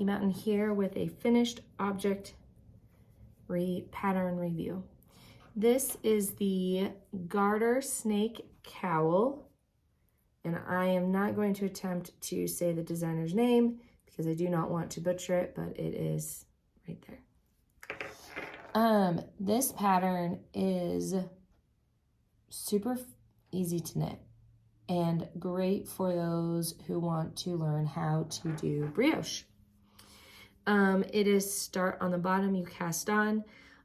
Rocky Mountain here with a finished object pattern review. This is the Garter snake cowl, and I am not going to attempt to say the designer's name because I do not want to butcher it, but it is right there. This pattern is super easy to knit and great for those who want to learn how to do brioche. It is start on the bottom, you cast on.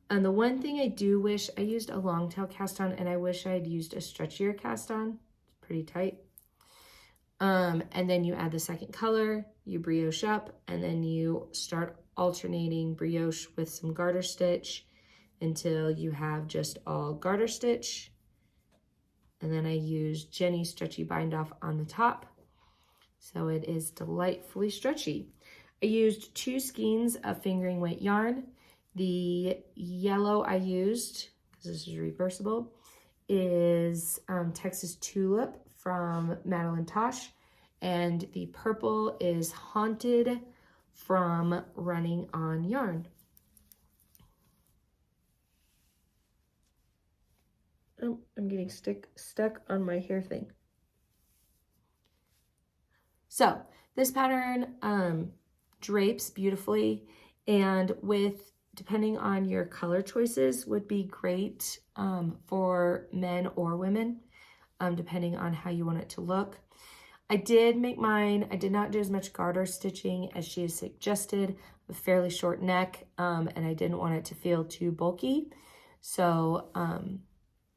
And the one thing I do wish, I used a long tail cast on, and I wish I had used a stretchier cast on. It's pretty tight. And then you add the second color, you brioche up, and then you start alternating brioche with some garter stitch until you have just all garter stitch. And then I use Jenny Stretchy Bind Off on the top. So it is delightfully stretchy. I used 2 skeins of fingering weight yarn. The yellow I used, because this is reversible, is Texas Tulip from Madeline Tosh. And the purple is Haunted from Running on Yarn. Oh, I'm getting stuck on my hair thing. So this pattern drapes beautifully, and depending on your color choices, would be great for men or women, depending on how you want it to look. I did make mine, I did not do as much garter stitching as she has suggested, a fairly short neck, and I didn't want it to feel too bulky. So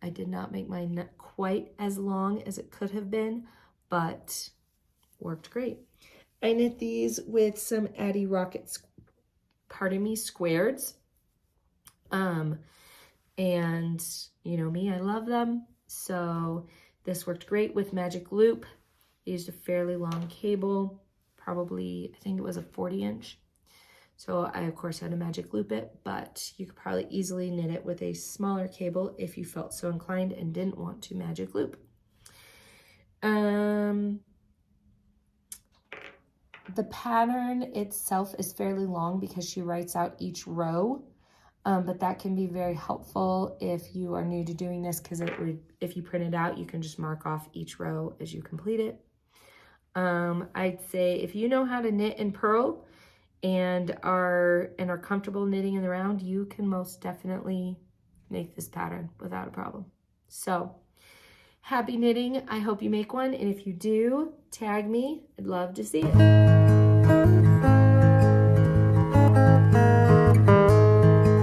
I did not make mine quite as long as it could have been, but worked great. I knit these with some Addy Rocket, squares. And you know me, I love them. So this worked great with magic loop. I used a fairly long cable, probably, I think it was a 40-inch. So I, of course, had to magic loop it, but you could probably easily knit it with a smaller cable if you felt so inclined and didn't want to magic loop. The pattern itself is fairly long because she writes out each row, but that can be very helpful if you are new to doing this, because if you print it out, you can just mark off each row as you complete it. I'd say if you know how to knit and purl and are comfortable knitting in the round, you can most definitely make this pattern without a problem. So happy knitting. I hope you make one, and if you do, tag me. I'd love to see it.